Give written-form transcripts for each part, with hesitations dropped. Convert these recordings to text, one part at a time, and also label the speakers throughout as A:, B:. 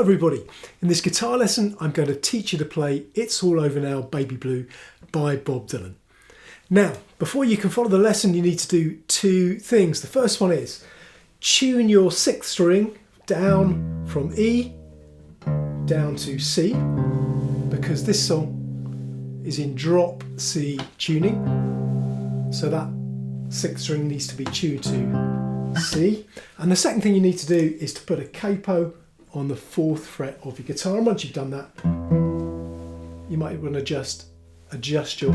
A: everybody, in this guitar lesson I'm going to teach you to play It's All Over Now Baby Blue by Bob Dylan. Now, before you can follow the lesson you need to do two things. The first one is tune your 6th string down from E down to C, because this song is in drop C tuning, so that 6th string needs to be tuned to C. And the second thing you need to do is to put a capo on the 4th fret of your guitar. And once you've done that, you might want to just adjust your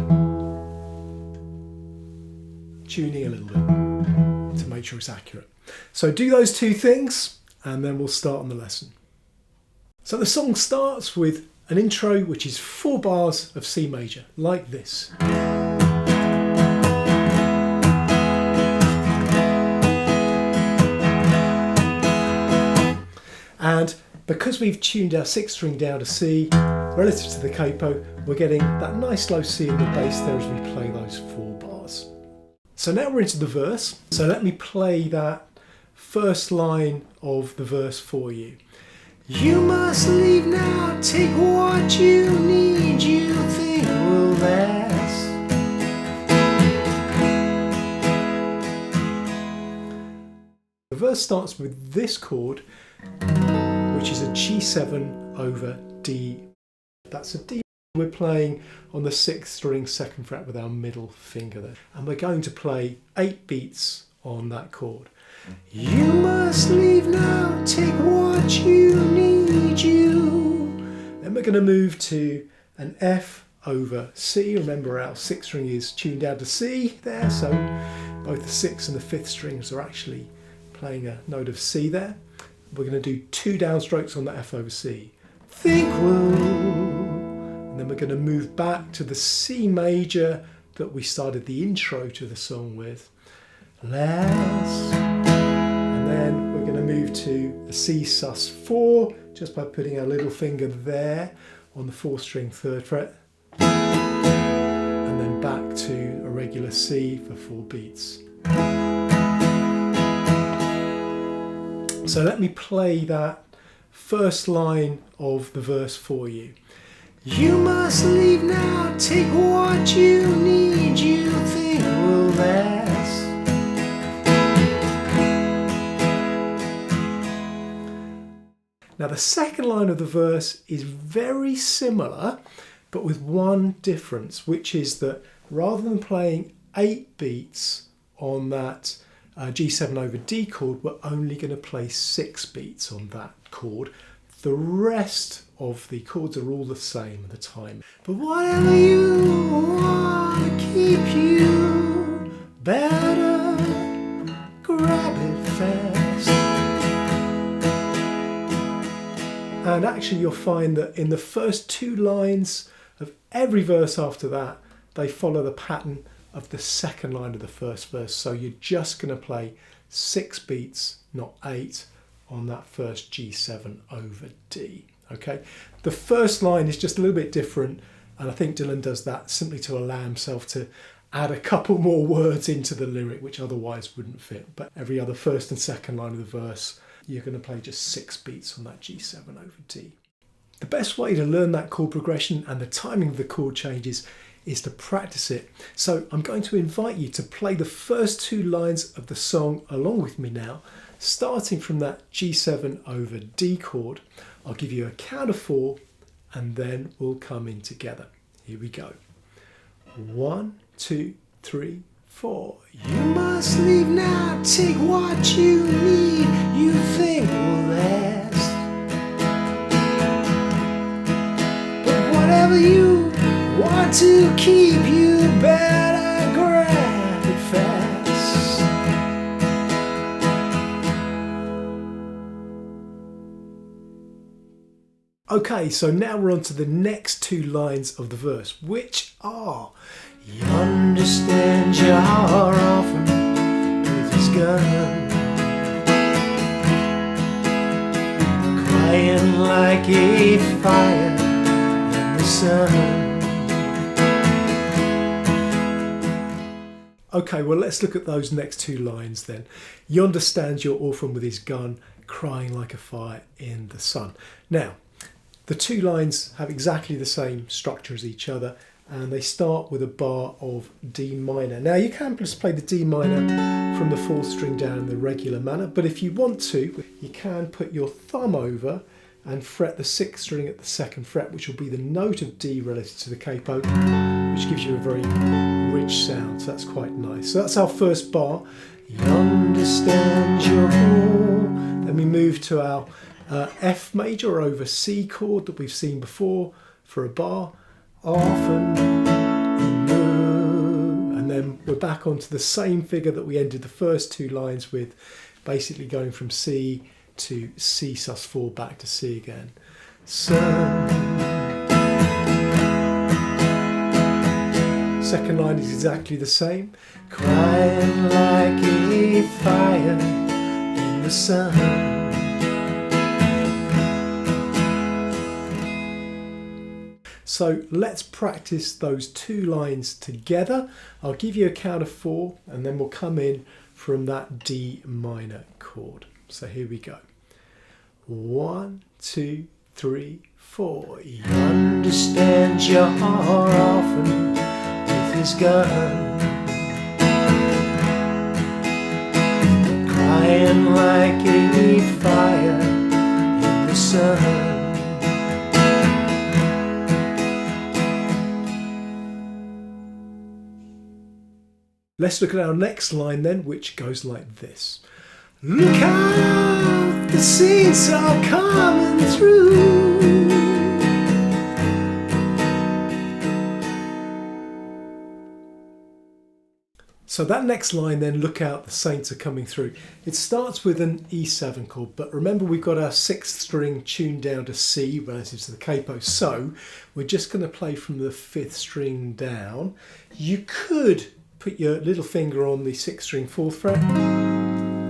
A: tuning a little bit to make sure it's accurate. So do those two things and then we'll start on the lesson. So the song starts with an intro which is 4 bars of C major, like this. And because we've tuned our 6th string down to C, relative to the capo, we're getting that nice low C in the bass there as we play those 4 bars. So now we're into the verse. So let me play that first line of the verse for you. You must leave now, take what you need, you think will last. The verse starts with this chord, which is a G7 over D. That's a D we're playing on the 6th string 2nd fret with our middle finger there. And we're going to play 8 beats on that chord. You must leave now, take what you need, you. Then we're going to move to an F over C. Remember our 6th string is tuned down to C there, so both the 6th and the 5th strings are actually playing a note of C there. We're going to do 2 downstrokes on the F over C. Think will. And then we're going to move back to the C major that we started the intro to the song with. Last. And then we're going to move to the C Sus4 just by putting our little finger there on the 4th string 3rd fret. And then back to a regular C for 4 beats. So let me play that first line of the verse for you. You must leave now, take what you need, you think will last. Now the second line of the verse is very similar, but with one difference, which is that rather than playing 8 beats on that G7 over D chord, we're only going to play 6 beats on that chord. The rest of the chords are all the same at the time. But whatever you want to keep you better, grab it fast. And actually you'll find that in the first 2 lines of every verse after that, they follow the pattern of the second line of the first verse. So you're just going to play 6 beats, not 8, on that first G7 over D. Okay, the first line is just a little bit different, and I think Dylan does that simply to allow himself to add a couple more words into the lyric which otherwise wouldn't fit. But every other first and second line of the verse, you're going to play just 6 beats on that G7 over D. The best way to learn that chord progression and the timing of the chord changes is to practice it. So I'm going to invite you to play the first 2 lines of the song along with me now, starting from that G7 over D chord. I'll give you a count of 4 and then we'll come in together. Here we go. 1, 2, 3, 4. You must leave now, take what you need, you think will last. But whatever you want to keep, you better grab it fast. Okay, so now we're on to the next 2 lines of the verse, which are: you understand your orphan with his gun, crying like a fire in the sun. Okay, well let's look at those next 2 lines then. You understand your orphan with his gun, crying like a fire in the sun. Now, the two lines have exactly the same structure as each other, and they start with a bar of D minor. Now you can just play the D minor from the 4th string down in the regular manner, but if you want to, you can put your thumb over and fret the 6th string at the 2nd fret, which will be the note of D relative to the capo, which gives you a very rich sound, so that's quite nice. So that's our first bar. You understand your all. Then we move to our F major over C chord that we've seen before for a bar. Often, and then we're back onto the same figure that we ended the first two lines with, basically going from C to C sus4 back to C again. Second line is exactly the same. Crying like a fire in the sun. So let's practice those two lines together. I'll give you a count of 4 and then we'll come in from that D minor chord. So here we go. 1, 2, 3, 4. He understands your heart often with his gun, crying like a fire in the sun. Let's look at our next line then, which goes like this. Look out, the saints are coming through. So that next line then, look out, the saints are coming through. It starts with an E7 chord, but remember we've got our 6th string tuned down to C relative to the capo, so we're just going to play from the 5th string down. You could put your little finger on the 6th string 4th fret,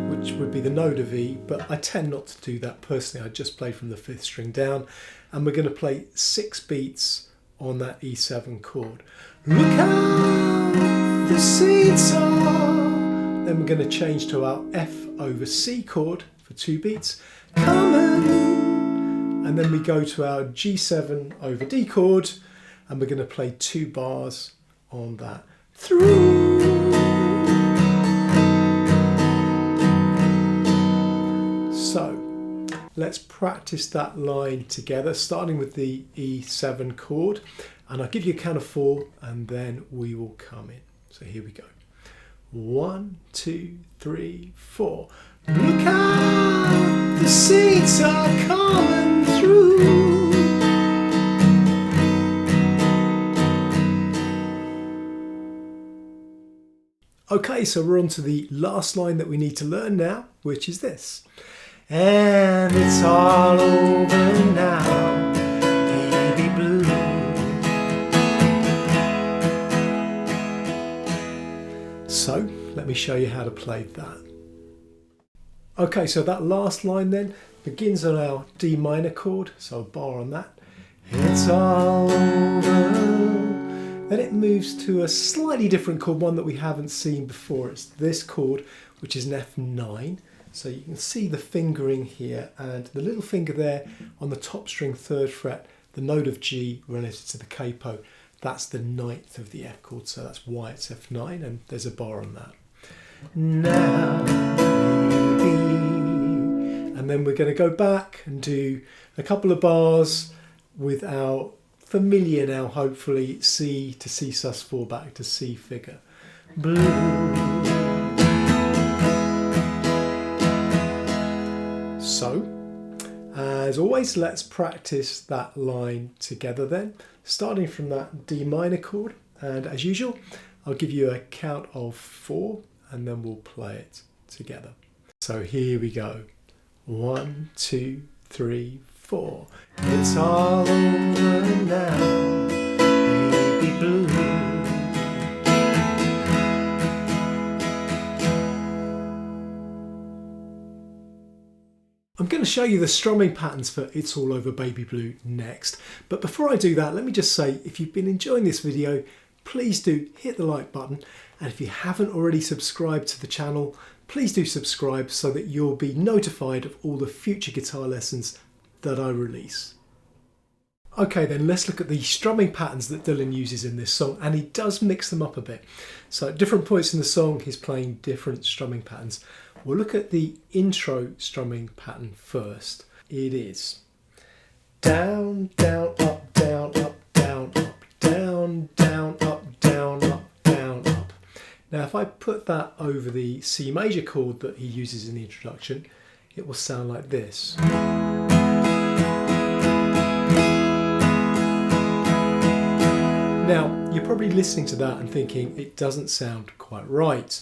A: which would be the note of E, but I tend not to do that personally. I just play from the 5th string down, and we're going to play 6 beats on that E7 chord. Look out, the saints are. Then we're going to change to our F over C chord for 2 beats, coming, and then we go to our G7 over D chord, and we're going to play 2 bars on that. Through. So let's practice that line together, starting with the E7 chord, and I'll give you a count of 4 and then we will come in. So here we go. 1, 2, 3, 4. Look out, the saints are coming through. Okay, so we're on to the last line that we need to learn now, which is this. And it's all over now, baby blue. So, let me show you how to play that. Okay, so that last line then begins on our D minor chord, so a bar on that. It's all over. Then it moves to a slightly different chord, one that we haven't seen before. It's this chord, which is an F9. So you can see the fingering here, and the little finger there on the top string 3rd fret, the note of G relative to the capo. That's the 9th of the F chord, so that's why it's F9, and there's a bar on that. Now, baby. And then we're going to go back and do a couple of bars with our familiar now, hopefully, C to C sus4 back to C figure. Blue. So, as always, let's practice that line together then, starting from that D minor chord. And as usual, I'll give you a count of 4 and then we'll play it together. So here we go. 1, 2, 3, 4. It's all over now, baby blue. I'm going to show you the strumming patterns for It's All Over Baby Blue next. But before I do that, let me just say, if you've been enjoying this video, please do hit the like button. And if you haven't already subscribed to the channel, please do subscribe so that you'll be notified of all the future guitar lessons that I release. Okay then, let's look at the strumming patterns that Dylan uses in this song, and he does mix them up a bit. So at different points in the song he's playing different strumming patterns. We'll look at the intro strumming pattern first. It is down, down, up, down, up, down, up, down, down, up, down, up, down, up. Now if I put that over the C major chord that he uses in the introduction, it will sound like this. Now, you're probably listening to that and thinking it doesn't sound quite right.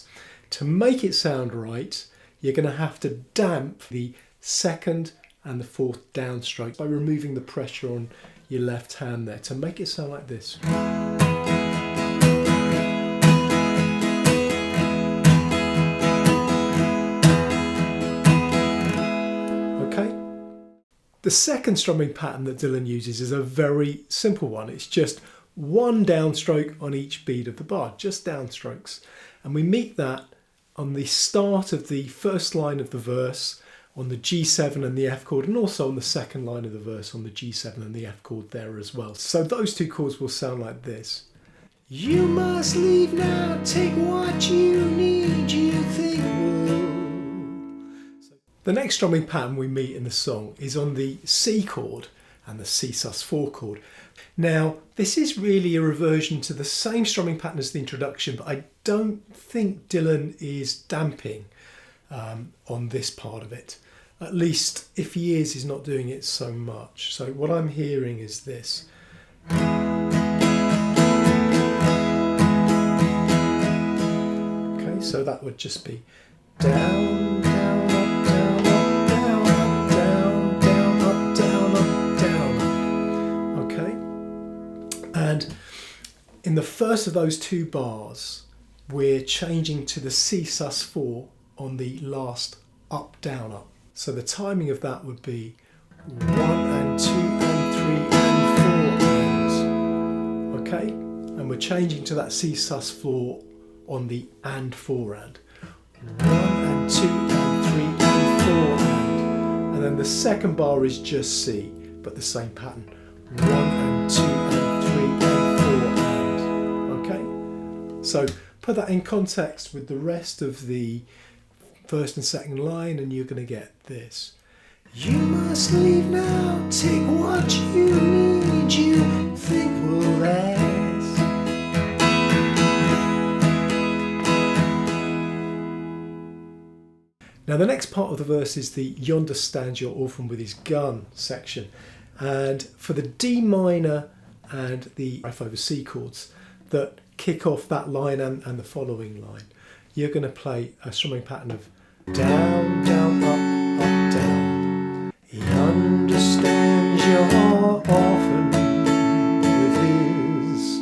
A: To make it sound right, you're going to have to damp the second and the fourth downstroke by removing the pressure on your left hand there to make it sound like this. Okay? The second strumming pattern that Dylan uses is a very simple one. It's just one downstroke on each beat of the bar, just downstrokes. And we meet that on the start of the first line of the verse on the G7 and the F chord, and also on the second line of the verse on the G7 and the F chord there as well. So those two chords will sound like this. You must leave now, take what you need, you think will. The next strumming pattern we meet in the song is on the C chord and the Csus4 chord. Now, this is really a reversion to the same strumming pattern as the introduction, but I don't think Dylan is damping on this part of it. At least if he is, he's not doing it so much. So what I'm hearing is this. Okay, so that would just be down, down, up, down, up, down, up, down, down, up, down, up, down, up. Okay? And in the first of those two bars, we're changing to the Csus4 on the last up, down, up. So the timing of that would be 1 and 2 and 3 and 4 and. Okay? And we're changing to that Csus4 on the and 4 and. 1 and 2 and 3 and 4 and. And then the second bar is just C, but the same pattern. 1 and 2 and 3 and 4 and. Okay? So put that in context with the rest of the first and second line and you're going to get this. You must leave now, take what you need, you think will last. Now the next part of the verse is the "Yonder stands your orphan with his gun" section, and for the D minor and the F over C chords that kick off that line and the following line, you're going to play a strumming pattern of down, down, up, up, down. He understands your orphan with his.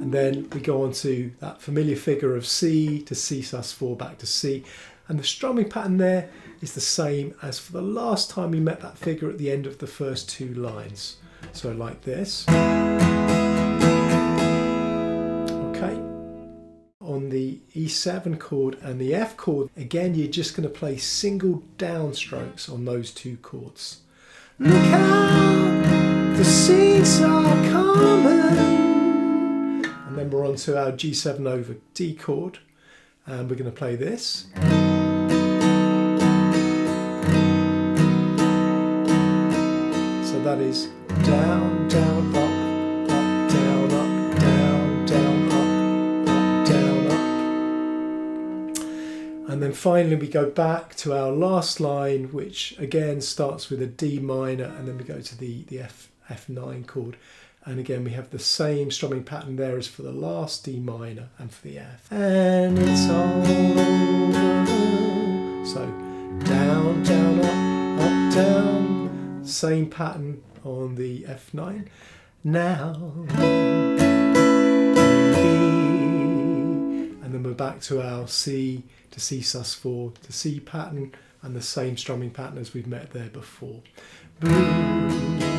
A: And then we go on to that familiar figure of C to Csus4 back to C. And the strumming pattern there is the same as for the last time we met that figure at the end of the first two lines. So like this. Okay. On the E7 chord and the F chord, again you're just going to play single downstrokes on those two chords. Look out, the saints are coming. And then we're on to our G7 over D chord, and we're going to play this. So that is down, down, up, up, down, up, down, down, up, up, down, up. And then finally we go back to our last line, which again starts with a D minor, and then we go to the F9 chord. And again we have the same strumming pattern there as for the last D minor and for the F. And it's all over. So down, down, up, down. Same pattern on the F9. Now, and then we're back to our C to Csus4 to C pattern, and the same strumming pattern as we've met there before. Boom.